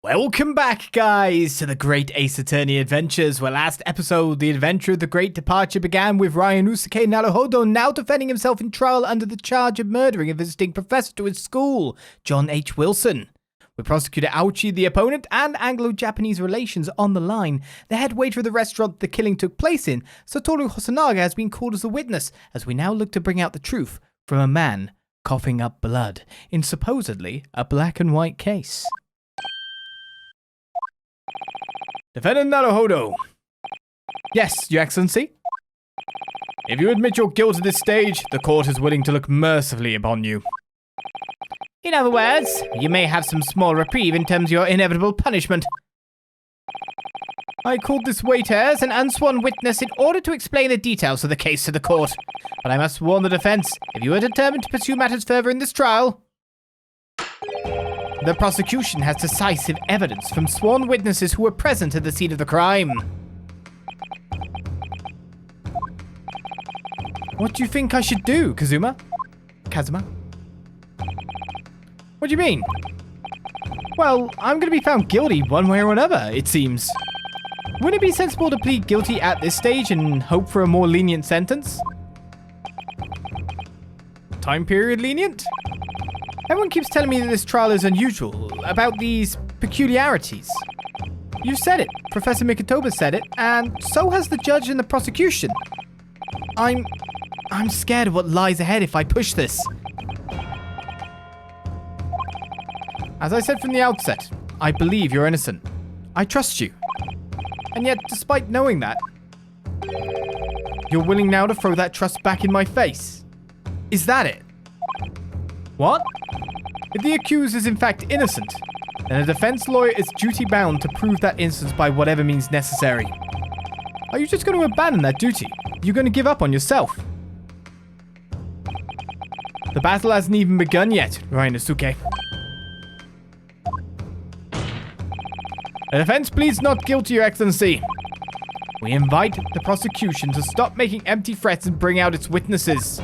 Welcome back, guys, to the Great Ace Attorney Adventures, where last episode, the adventure of the Great Departure began with Ryunosuke Naruhodo now defending himself in trial under the charge of murdering a visiting professor to his school, John H. Wilson. With Prosecutor Aochi, the opponent, and Anglo-Japanese relations on the line, the head waiter of the restaurant the killing took place in, Satoru Hosonaga, has been called as a witness, as we now look to bring out the truth from a man coughing up blood in supposedly a black and white case. Defendant Naruhodo. Yes, Your Excellency. If you admit your guilt at this stage, the court is willing to look mercifully upon you. In other words, you may have some small reprieve in terms of your inevitable punishment. I called this waiter as an unsworn witness in order to explain the details of the case to the court. But I must warn the defense, if you are determined to pursue matters further in this trial, the prosecution has decisive evidence from sworn witnesses who were present at the scene of the crime. What do you think I should do, Kazuma? What do you mean? Well, I'm going to be found guilty one way or another, it seems. Wouldn't it be sensible to plead guilty at this stage and hope for a more lenient sentence? Time period lenient? Everyone keeps telling me that this trial is unusual, about these peculiarities. You said it, Professor Mikotoba said it, and so has the judge and the prosecution. I'm scared of what lies ahead if I push this. As I said from the outset, I believe you're innocent. I trust you. And yet, despite knowing that, you're willing now to throw that trust back in my face. Is that it? What? If the accused is in fact innocent, then a defense lawyer is duty-bound to prove that innocence by whatever means necessary. Are you just going to abandon that duty? You're going to give up on yourself? The battle hasn't even begun yet, Ryunosuke. The defense pleads not guilty, Your Excellency. We invite the prosecution to stop making empty threats and bring out its witnesses.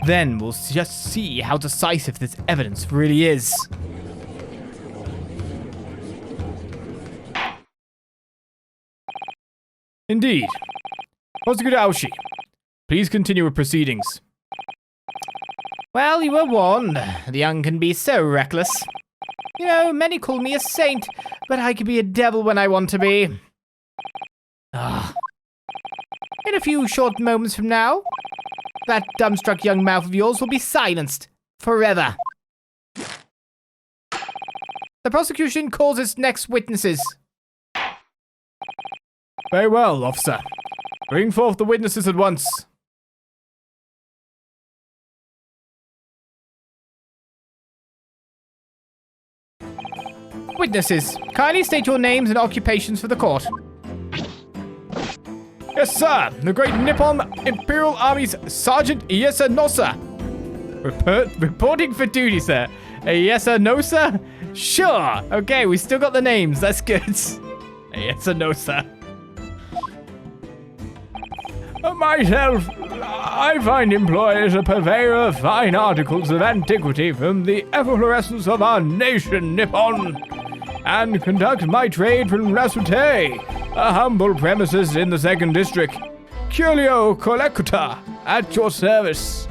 Then we'll just see how decisive this evidence really is. Indeed. Prosecutor Aoshi, please continue with proceedings. Well, you were warned. The young can be so reckless. You know, many call me a saint, but I can be a devil when I want to be. In a few short moments from now, that dumbstruck young mouth of yours will be silenced. Forever. The prosecution calls its next witnesses. Very well, officer. Bring forth the witnesses at once. Witnesses, kindly state your names and occupations for the court. Yes, sir. The Great Nippon Imperial Army's Sergeant Iyesa Nosa. Reporting for duty, sir. Iyesa Nosa? Sure. Okay, we still got the names. That's good. Iyesa Nosa. Myself, I find employ as a purveyor of fine articles of antiquity from the efflorescence of our nation, Nippon, and conduct my trade from Ryunosuke, a humble premises in the 2nd District. Kyurio Korekuta, at your service.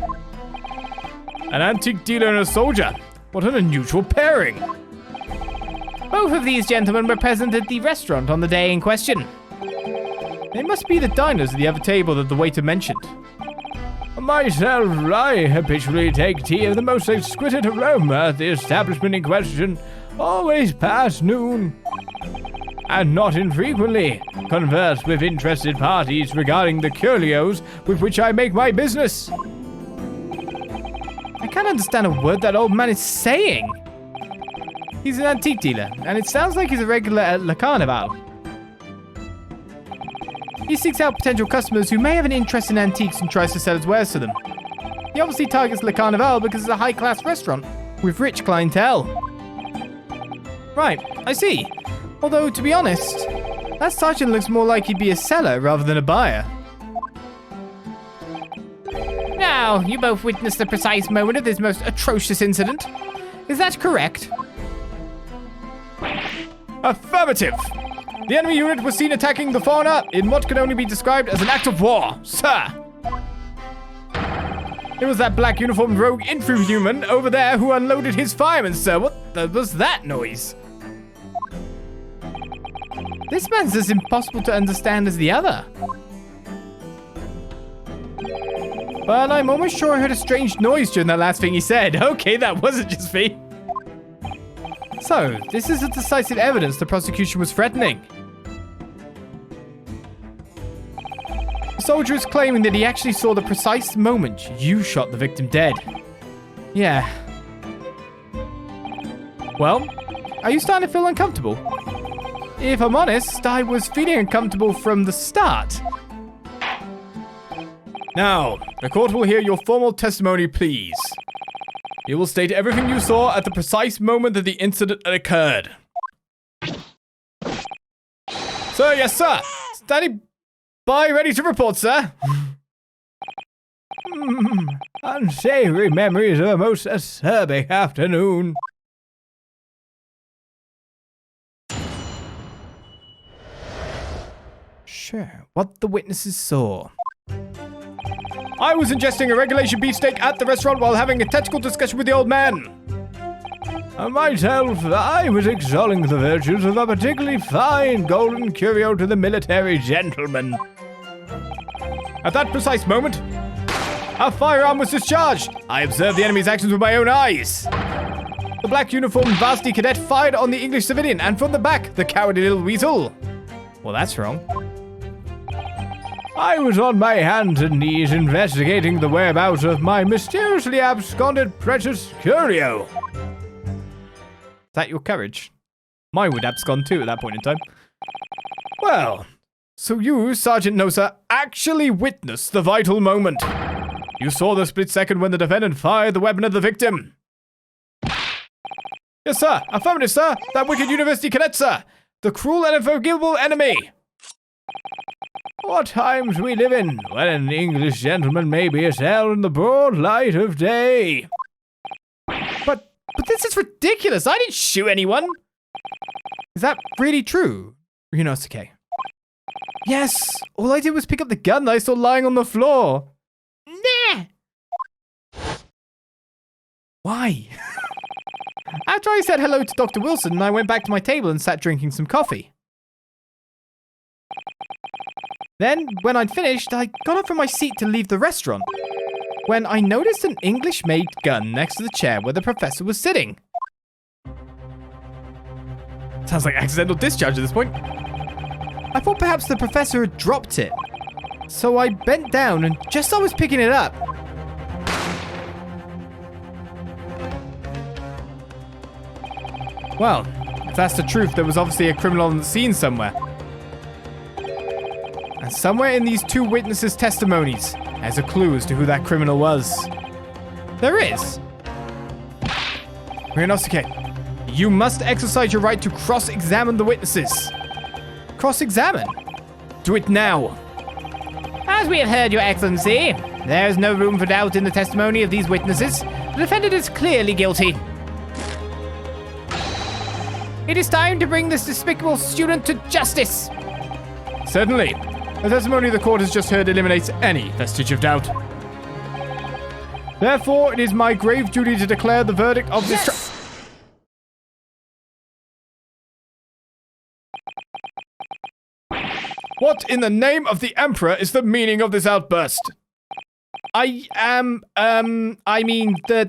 An antique dealer and a soldier. What an unusual pairing. Both of these gentlemen were present at the restaurant on the day in question. They must be the diners at the other table that the waiter mentioned. Myself, I habitually take tea of the most exquisite aroma at the establishment in question, always past noon. And not infrequently converse with interested parties regarding the curios with which I make my business. I can't understand a word that old man is saying. He's an antique dealer, and it sounds like he's a regular at Le Carneval. He seeks out potential customers who may have an interest in antiques and tries to sell his wares to them. He obviously targets Le Carneval because it's a high-class restaurant with rich clientele. Right, I see. Although, to be honest, that sergeant looks more like he'd be a seller rather than a buyer. Now, you both witnessed the precise moment of this most atrocious incident. Is that correct? Affirmative. The enemy unit was seen attacking the fauna in what can only be described as an act of war, sir. It was that black uniformed rogue infrahuman over there who unloaded his firemen, sir. What was that noise? This man's as impossible to understand as the other. But I'm almost sure I heard a strange noise during that last thing he said. Okay, that wasn't just me. So, this is a decisive evidence the prosecution was threatening. The soldier is claiming that he actually saw the precise moment you shot the victim dead. Yeah. Well, are you starting to feel uncomfortable? If I'm honest, I was feeling uncomfortable from the start. Now, the court will hear your formal testimony, please. You will state everything you saw at the precise moment that the incident occurred. Sir, yes, sir. Standing by, ready to report, sir. Unsavory memories of a most acerbic afternoon. Sure, what the witnesses saw. I was ingesting a regulation beefsteak at the restaurant while having a tactical discussion with the old man. Myself, I was extolling the virtues of a particularly fine golden curio to the military gentleman. At that precise moment, a firearm was discharged. I observed the enemy's actions with my own eyes. The black uniformed varsity cadet fired on the English civilian, and from the back, the cowardly little weasel. Well, that's wrong. I was on my hands and knees investigating the whereabouts of my mysteriously absconded precious curio. Is that your courage? Mine would abscond too at that point in time. Well, so you, Sergeant Nosa, actually witnessed the vital moment. You saw the split second when the defendant fired the weapon at the victim. Yes, sir. Affirmative, sir. That wicked university cadet, sir. The cruel and unforgivable enemy. What times we live in, when an English gentleman may be assailed in the broad light of day. But this is ridiculous. I didn't shoot anyone. Is that really true, Ryunosuke? Yes. All I did was pick up the gun that I saw lying on the floor. Nah. Why? After I said hello to Dr. Wilson, I went back to my table and sat drinking some coffee. Then, when I'd finished, I got up from my seat to leave the restaurant, when I noticed an English-made gun next to the chair where the professor was sitting. Sounds like accidental discharge at this point. I thought perhaps the professor had dropped it, so I bent down and just as I was picking it up, well, if that's the truth, there was obviously a criminal on the scene somewhere. And somewhere in these two witnesses' testimonies, there's a clue as to who that criminal was. There is. Ryunosuke, you must exercise your right to cross-examine the witnesses. Cross-examine? Do it now. As we have heard, Your Excellency, there is no room for doubt in the testimony of these witnesses. The defendant is clearly guilty. It is time to bring this despicable student to justice. Certainly. The testimony the court has just heard eliminates any vestige of doubt. Therefore, it is my grave duty to declare the verdict of this trial. What in the name of the Emperor is the meaning of this outburst? The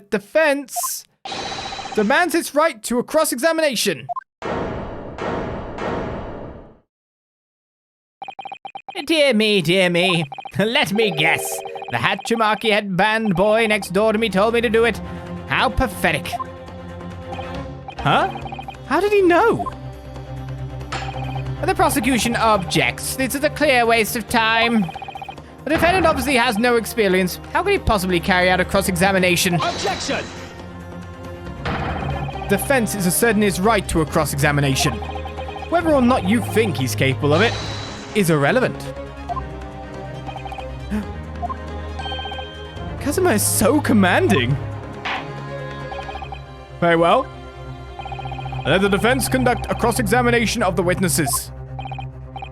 defense demands its right to a cross-examination. Dear me. Let me guess. The Hachimaki head band boy next door to me told me to do it. How pathetic. Huh? How did he know? The prosecution objects. This is a clear waste of time. The defendant obviously has no experience. How could he possibly carry out a cross-examination? Objection! Defense is asserting his right to a cross-examination. Whether or not you think he's capable of it is irrelevant. Kazuma is so commanding. Very well. Let the defense conduct a cross-examination of the witnesses.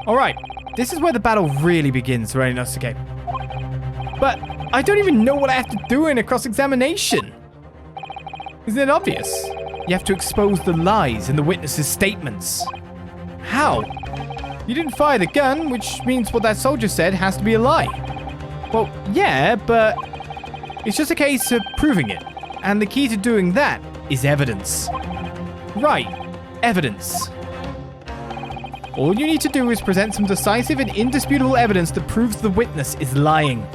Alright, this is where the battle really begins, Ryunosuke. But I don't even know what I have to do in a cross-examination. Isn't it obvious? You have to expose the lies in the witnesses' statements. How? You didn't fire the gun, which means what that soldier said has to be a lie. Well, yeah, but it's just a case of proving it. And the key to doing that is evidence. Right, evidence. All you need to do is present some decisive and indisputable evidence that proves the witness is lying.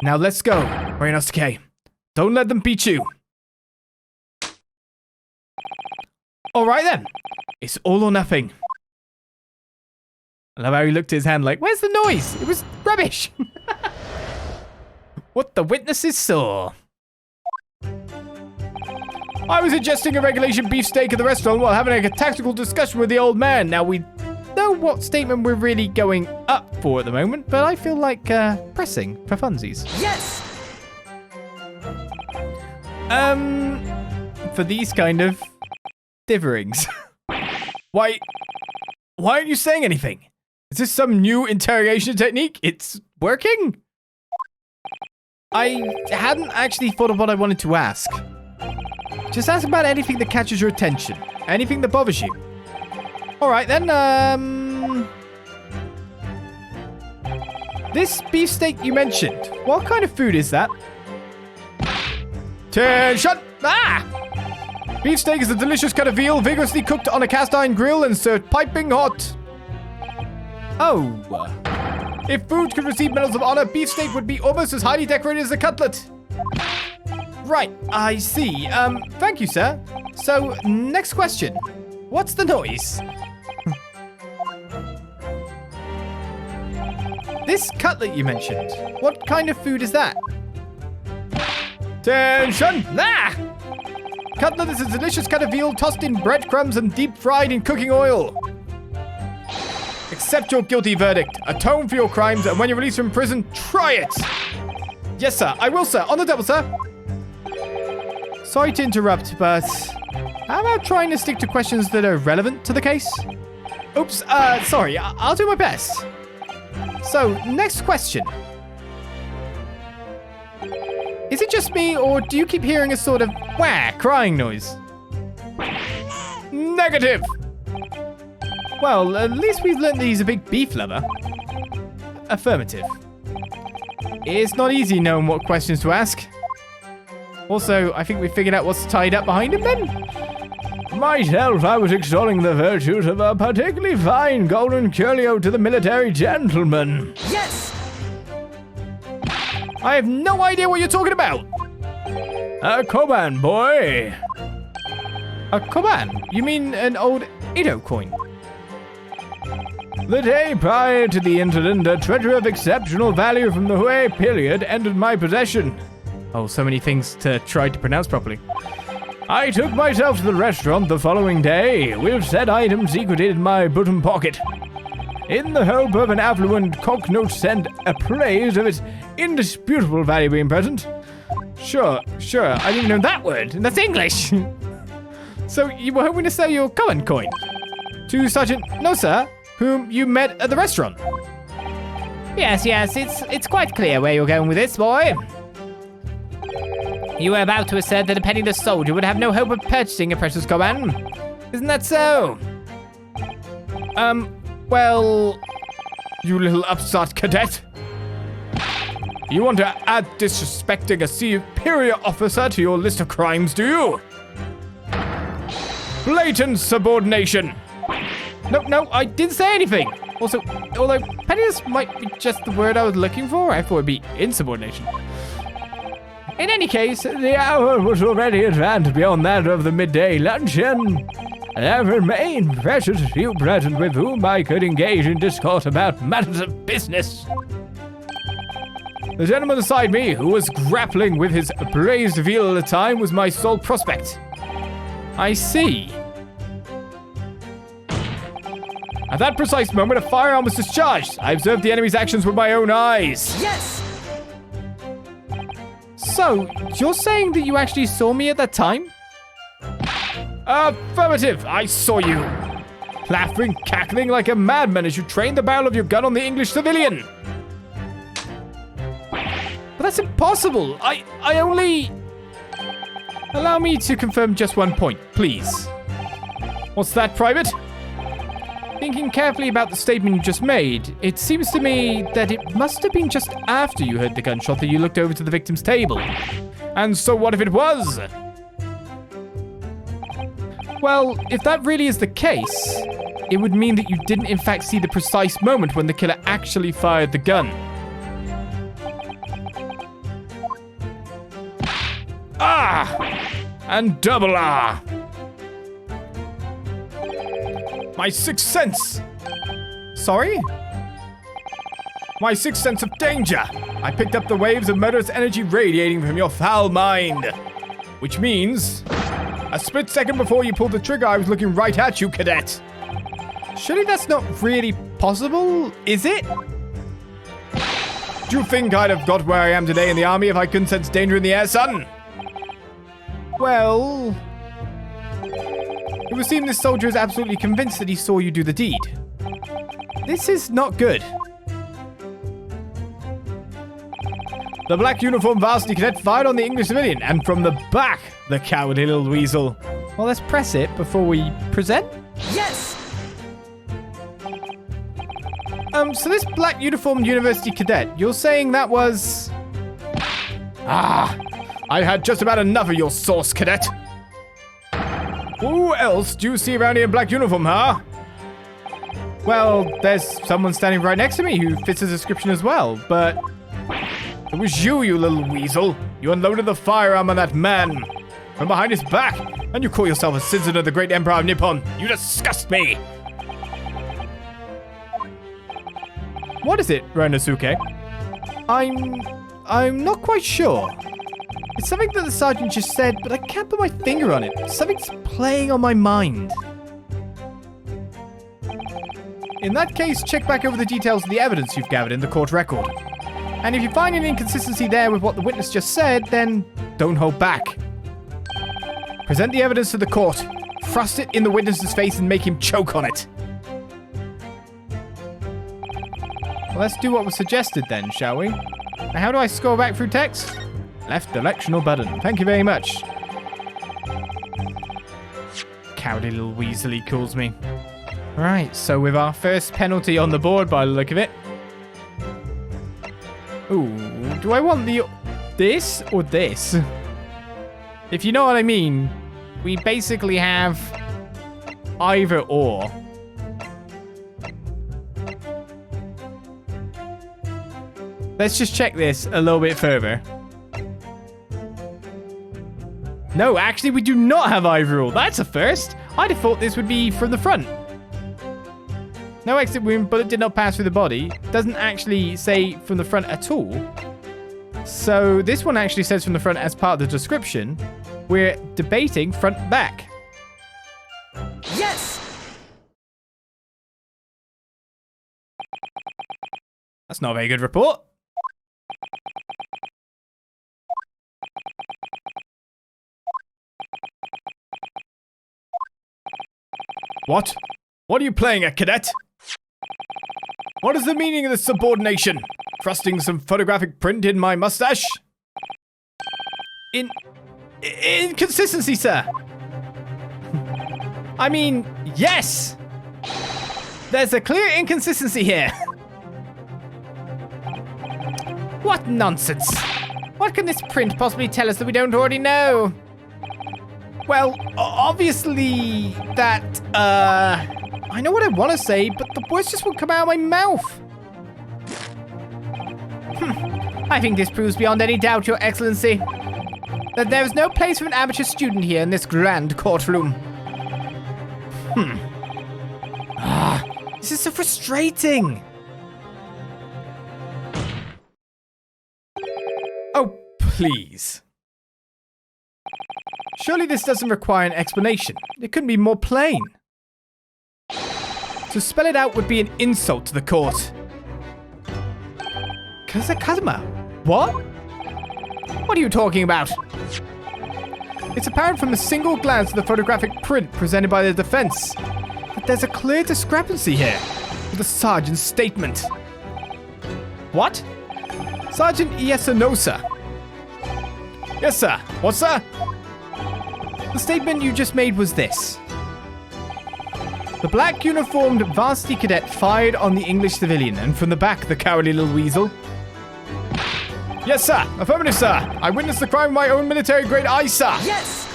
Now let's go, Ryunosuke. Don't let them beat you. Alright then. It's all or nothing. I love how he looked at his hand like, where's the noise? It was rubbish. What the witnesses saw. I was ingesting a regulation beefsteak at the restaurant while having a tactical discussion with the old man. Now, we know what statement we're really going up for at the moment, but I feel like pressing for funsies. Yes! For these kind of differings. Why aren't you saying anything? Is this some new interrogation technique? It's working? I hadn't actually thought of what I wanted to ask. Just ask about anything that catches your attention. Anything that bothers you. Alright then, this beefsteak you mentioned, what kind of food is that? Attention! Ah! Beefsteak is a delicious cut of veal vigorously cooked on a cast iron grill and served piping hot. Oh. If food could receive medals of honor, beefsteak would be almost as highly decorated as a cutlet. Right, I see. Thank you, sir. So, next question. What's the noise? This cutlet you mentioned, what kind of food is that? Attention! Ah! Cutlet is a delicious cut of veal tossed in breadcrumbs and deep fried in cooking oil. Accept your guilty verdict, atone for your crimes, and when you're released from prison, try it! Yes, sir. I will, sir. On the double, sir. Sorry to interrupt, but how about trying to stick to questions that are relevant to the case? Oops, sorry. I'll do my best. So, next question. Is it just me, or do you keep hearing a sort of wah crying noise? Negative! Well, at least we've learned that he's a big beef lover. Affirmative. It's not easy knowing what questions to ask. Also, I think we figured out what's tied up behind him then. Myself, I was extolling the virtues of a particularly fine golden curio to the military gentleman. Yes! I have no idea what you're talking about. A koban, boy. A koban? You mean an old Edo coin? The day prior to the incident, a treasure of exceptional value from the Hui period entered my possession. Oh, so many things to try to pronounce properly. I took myself to the restaurant the following day, with said item secreted in my bottom pocket, in the hope of an affluent cocknote and appraise of its indisputable value being present. Sure, I didn't know that word, and that's English. So you were hoping to sell your Cohen coin to Sergeant Nosa, whom you met at the restaurant? Yes, it's quite clear where you're going with this, boy. You were about to assert that a penniless soldier would have no hope of purchasing a precious koban. Isn't that so? Well, you little upstart cadet. You want to add disrespecting a superior officer to your list of crimes, do you? Blatant subordination. No, I didn't say anything. Also, although penniless might be just the word I was looking for, I thought it'd be insubordination. In any case, the hour was already advanced beyond that of the midday luncheon. There remained precious few present with whom I could engage in discourse about matters of business. The gentleman beside me, who was grappling with his braised veal at the time, was my sole prospect. I see. At that precise moment, a firearm was discharged. I observed the enemy's actions with my own eyes. Yes! So, you're saying that you actually saw me at that time? Affirmative, I saw you. Laughing, cackling like a madman as you trained the barrel of your gun on the English civilian. But that's impossible. I only... Allow me to confirm just one point, please. What's that, Private? Thinking carefully about the statement you just made, it seems to me that it must have been just after you heard the gunshot that you looked over to the victim's table. And so what if it was? Well, if that really is the case, it would mean that you didn't in fact see the precise moment when the killer actually fired the gun. Ah! And double ah! My sixth sense! Sorry? My sixth sense of danger! I picked up the waves of murderous energy radiating from your foul mind. Which means... a split second before you pulled the trigger, I was looking right at you, cadet. Surely that's not really possible, is it? Do you think I'd have got where I am today in the army if I couldn't sense danger in the air, son? Well... it would seem this soldier is absolutely convinced that he saw you do the deed. This is not good. The black uniformed varsity cadet fired on the English civilian, and from the back, the cowardly little weasel. Well, let's press it before we present. Yes! So this black uniformed university cadet, you're saying that was... Ah, I had just about enough of your sauce, cadet. Who else do you see around here in black uniform, huh? Well, there's someone standing right next to me who fits the description as well, but... it was you, you little weasel. You unloaded the firearm on that man from behind his back, and you call yourself a citizen of the great Emperor of Nippon. You disgust me. What is it, Ryunosuke? I'm not quite sure. It's something that the sergeant just said, but I can't put my finger on it. Something's playing on my mind. In that case, check back over the details of the evidence you've gathered in the court record. And if you find an inconsistency there with what the witness just said, then don't hold back. Present the evidence to the court. Thrust it in the witness's face and make him choke on it. Well, let's do what was suggested then, shall we? Now, how do I scroll back through text? Left directional button. Thank you very much. Cowardly little weasel, he calls me. Right, so with our first penalty on the board by the look of it. Ooh, do I want this or this? If you know what I mean, we basically have either or. Let's just check this a little bit further. No, actually, we do not have either or. That's a first. I'd have thought this would be from the front. No exit wound, bullet did not pass through the body. Doesn't actually say from the front at all. So this one actually says from the front as part of the description. We're debating front back. Yes! That's not a very good report. What? What are you playing at, cadet? What is the meaning of this subordination? Thrusting some photographic print in my mustache? Inconsistency, sir. I mean, yes. There's a clear inconsistency here. What nonsense. What can this print possibly tell us that we don't already know? Well, obviously that, I know what I want to say, but the words just won't come out of my mouth. I think this proves beyond any doubt, Your Excellency, that there is no place for an amateur student here in this grand courtroom. This is so frustrating. Oh, please. Surely this doesn't require an explanation. It couldn't be more plain. To spell it out would be an insult to the court. Kazakazuma? What? What are you talking about? It's apparent from a single glance at the photographic print presented by the defense that there's a clear discrepancy here with the sergeant's statement. What? Sergeant Iyesa Nosa. Yes, sir. What, sir? The statement you just made was this. The black uniformed varsity cadet fired on the English civilian, and from the back, the cowardly little weasel. Yes, sir. Affirmative, sir. I witnessed the crime with my own military-grade eyes, sir. Yes!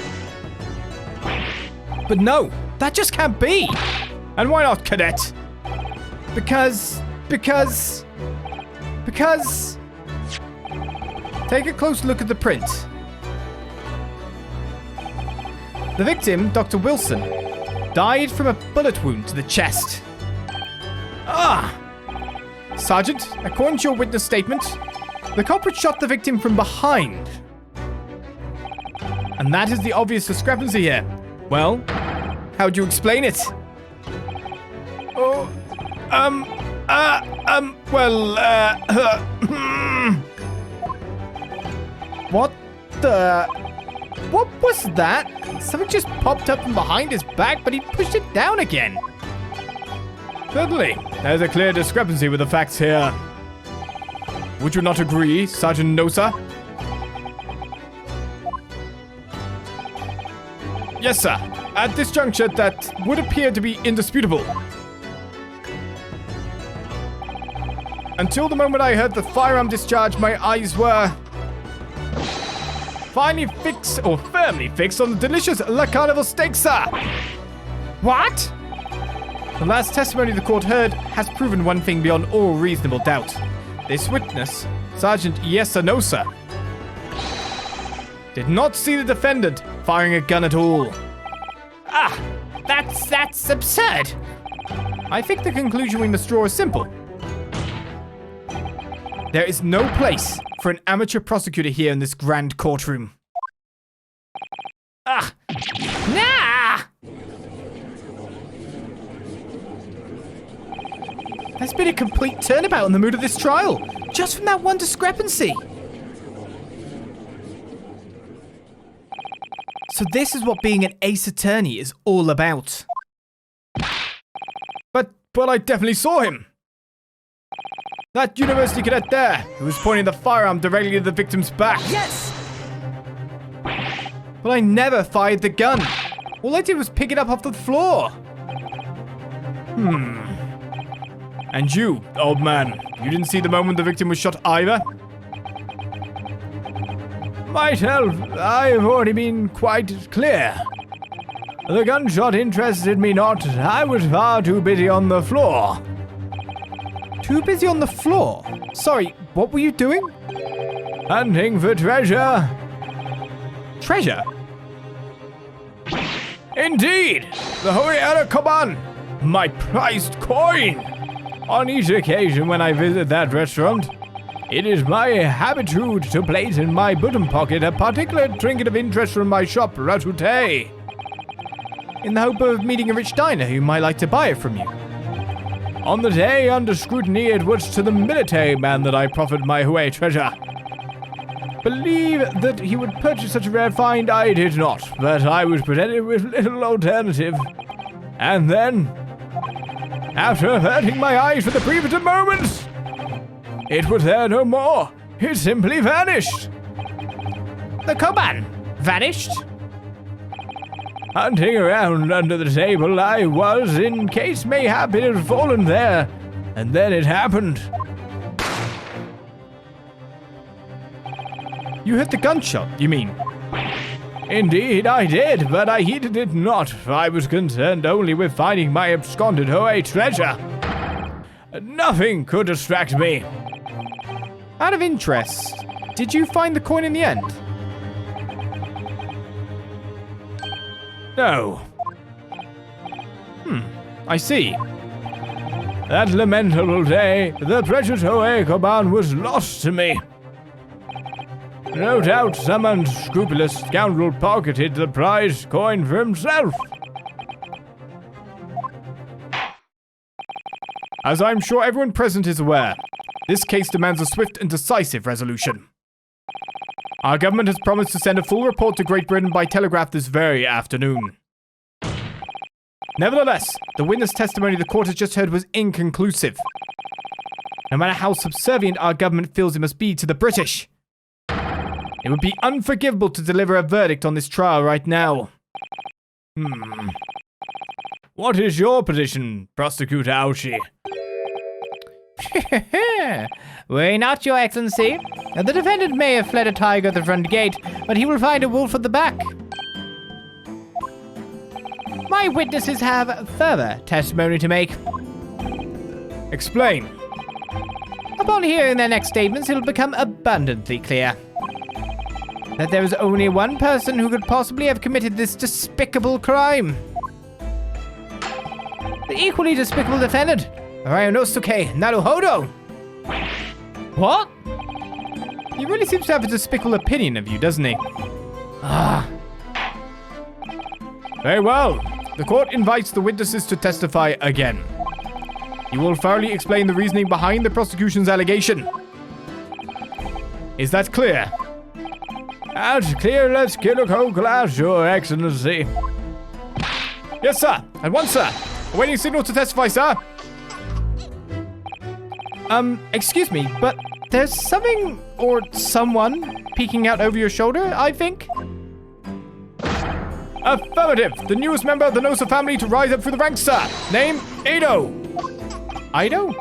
But no, that just can't be. And why not, cadet? Because... Take a close look at the print. The victim, Dr. Wilson, died from a bullet wound to the chest. Sergeant, according to your witness statement, the culprit shot the victim from behind. And that is the obvious discrepancy here. Well, how do you explain it? What was that? Something just popped up from behind his back, but he pushed it down again. Certainly, there's a clear discrepancy with the facts here. Would you not agree, Sergeant Nosa? Yes, sir. At this juncture, that would appear to be indisputable. Until the moment I heard the firearm discharge, my eyes were firmly fixed on the delicious La Carneval steak, sir. What? The last testimony the court heard has proven one thing beyond all reasonable doubt. This witness, Sergeant Iyesa Nosa, did not see the defendant firing a gun at all. That's absurd. I think the conclusion we must draw is simple. There is no place for an amateur prosecutor here in this grand courtroom. Nah! There's been a complete turnabout in the mood of this trial, just from that one discrepancy. So this is what being an ace attorney is all about. But I definitely saw him. That university cadet there, who was pointing the firearm directly at the victim's back. Yes! But I never fired the gun. All I did was pick it up off the floor. And you, old man, you didn't see the moment the victim was shot either? Myself, I've already been quite clear. The gunshot interested me not. I was far too busy on the floor. Too busy on the floor? Sorry, what were you doing? Hunting for treasure. Treasure? Indeed! The Hoyara Koban! My prized coin! On each occasion when I visit that restaurant, it is my habitude to place in my bottom pocket a particular trinket of interest from my shop, Ratute, in the hope of meeting a rich diner who might like to buy it from you. On the day under scrutiny, it was to the military man that I proffered my Hue treasure. Believe that he would purchase such a rare find, I did not, but I was presented with little alternative. And then, after averting my eyes for the briefest of moments, it was there no more. It simply vanished. The Koban vanished? Hunting around under the table I was, in case mayhap it had fallen there, and then it happened. You heard the gunshot, you mean? Indeed I did, but I heeded it not, for I was concerned only with finding my absconded Hoe treasure. Nothing could distract me. Out of interest, did you find the coin in the end? No. I see. That lamentable day, the precious Hoe Koban was lost to me. No doubt some unscrupulous scoundrel pocketed the prized coin for himself. As I'm sure everyone present is aware, this case demands a swift and decisive resolution. Our government has promised to send a full report to Great Britain by telegraph this very afternoon. Nevertheless, the witness testimony the court has just heard was inconclusive. No matter how subservient our government feels it must be to the British, it would be unforgivable to deliver a verdict on this trial right now. What is your position, Prosecutor Aoshi? Worry not, Your Excellency. The defendant may have fled a tiger at the front gate, but he will find a wolf at the back. My witnesses have further testimony to make. Explain. Upon hearing their next statements, it will become abundantly clear that there is only one person who could possibly have committed this despicable crime. The equally despicable defendant, Ryunosuke Naruhodo. What? He really seems to have a despicable opinion of you, doesn't he? Very well. The court invites the witnesses to testify again. You will thoroughly explain the reasoning behind the prosecution's allegation. Is that clear? As clear as Kyurio glass, Your Excellency. Yes, sir. At once, sir. Awaiting signal to testify, sir. Excuse me, but there's something or someone peeking out over your shoulder, I think? Affirmative. The newest member of the Nosa family to rise up through the ranks, sir. Name, Ado. Ido?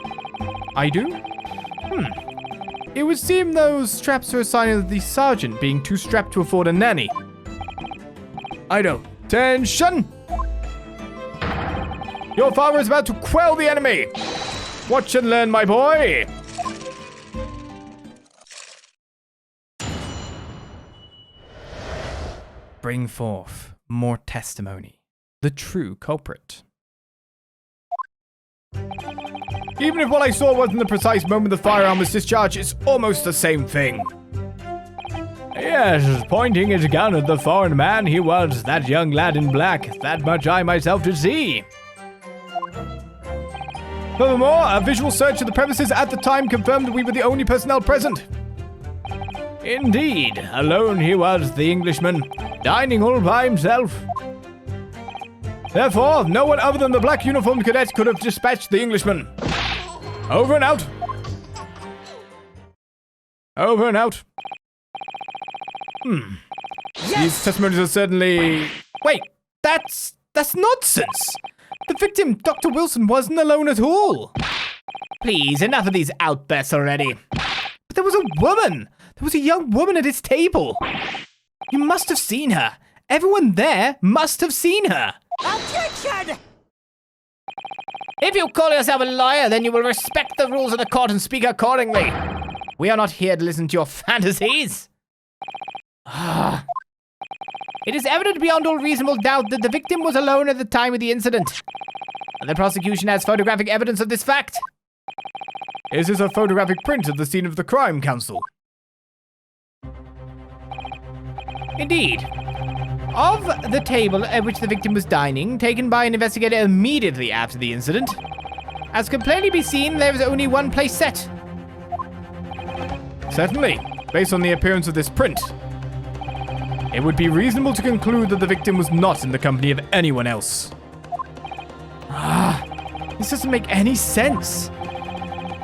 It would seem those straps are a sign of the sergeant being too strapped to afford a nanny. Ido. Attention! Your father is about to quell the enemy. Watch and learn, my boy. Bring forth more testimony. The true culprit. Even if what I saw wasn't the precise moment the firearm was discharged, it's almost the same thing. Yes, pointing his gun at the foreign man, he was that young lad in black. That much I myself did see. Furthermore, a visual search of the premises at the time confirmed that we were the only personnel present. Indeed, alone he was, the Englishman, dining all by himself. Therefore, no one other than the black uniformed cadet could have dispatched the Englishman. Over and out. Over and out. Yes! These testimonies are certainly... Wait, that's nonsense. The victim, Dr. Wilson, wasn't alone at all. Please, enough of these outbursts already. But there was a woman. There was a young woman at his table. You must have seen her. Everyone there must have seen her. Objection! If you call yourself a lawyer, then you will respect the rules of the court and speak accordingly. We are not here to listen to your fantasies. It is evident beyond all reasonable doubt that the victim was alone at the time of the incident. The prosecution has photographic evidence of this fact. Is this a photographic print of the scene of the crime, counsel? Indeed. Of the table at which the victim was dining, taken by an investigator immediately after the incident. As can plainly be seen, there is only one place set. Certainly, based on the appearance of this print. It would be reasonable to conclude that the victim was not in the company of anyone else. This doesn't make any sense.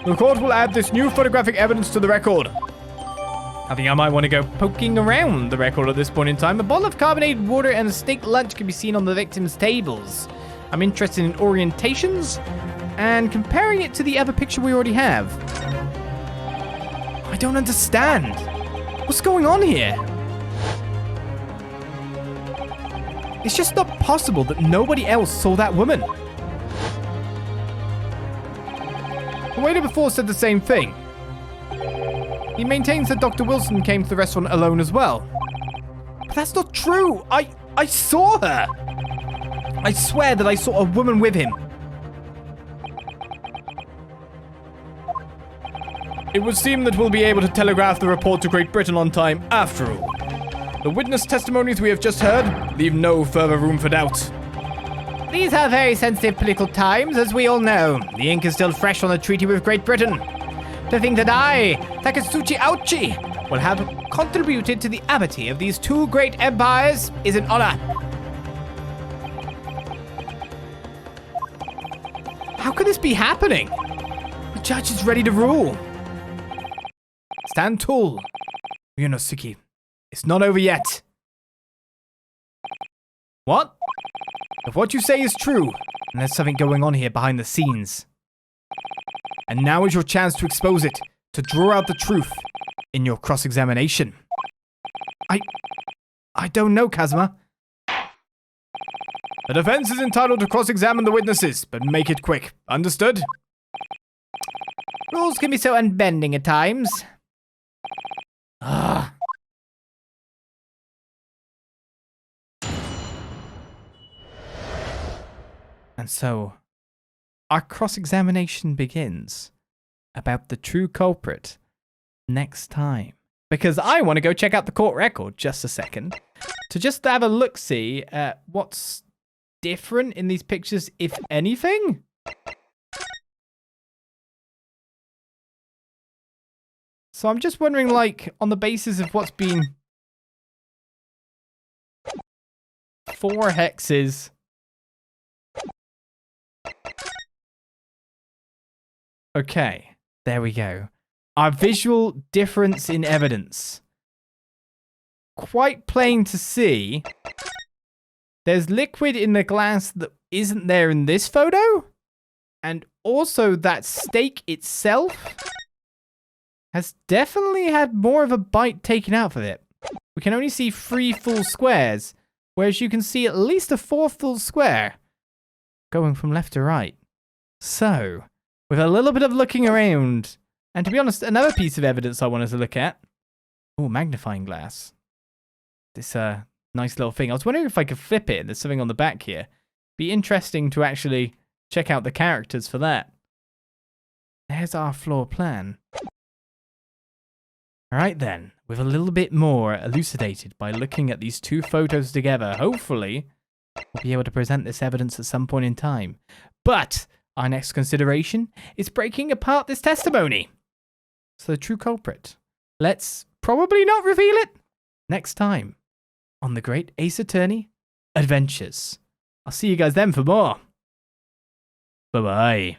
The court will add this new photographic evidence to the record. I think I might want to go poking around the record at this point in time. A bottle of carbonated water and a steak lunch can be seen on the victim's tables. I'm interested in orientations and comparing it to the other picture we already have. I don't understand. What's going on here? It's just not possible that nobody else saw that woman. The waiter before said the same thing. He maintains that Dr. Wilson came to the restaurant alone as well. But that's not true. I saw her. I swear that I saw a woman with him. It would seem that we'll be able to telegraph the report to Great Britain on time after all. The witness testimonies we have just heard leave no further room for doubt. These are very sensitive political times, as we all know. The ink is still fresh on the treaty with Great Britain. To think that I, Takatsuchi Auchi, will have contributed to the amity of these two great empires is an honor. How could this be happening? The judge is ready to rule. Stand tall, Ryunosuke. It's not over yet. What? If what you say is true, then there's something going on here behind the scenes. And now is your chance to expose it, to draw out the truth in your cross-examination. I don't know, Kazuma. The defense is entitled to cross-examine the witnesses, but make it quick. Understood? Rules can be so unbending at times. Ah. And so, our cross-examination begins about the true culprit next time. Because I want to go check out the court record just a second to just have a look-see at what's different in these pictures, if anything. So I'm just wondering, like, on the basis of what's been 4 hexes. Okay, there we go. Our visual difference in evidence. Quite plain to see. There's liquid in the glass that isn't there in this photo. And also that steak itself has definitely had more of a bite taken out of it. We can only see 3 full squares, whereas you can see at least a 4th full square going from left to right. So, with a little bit of looking around, and to be honest, another piece of evidence I wanted to look at. Oh, magnifying glass. This nice little thing. I was wondering if I could flip it. There's something on the back here. Be interesting to actually check out the characters for that. There's our floor plan. Alright then, with a little bit more elucidated by looking at these 2 photos together, hopefully we'll be able to present this evidence at some point in time. But our next consideration is breaking apart this testimony. So the true culprit. Let's probably not reveal it next time on the Great Ace Attorney Adventures. I'll see you guys then for more. Bye-bye.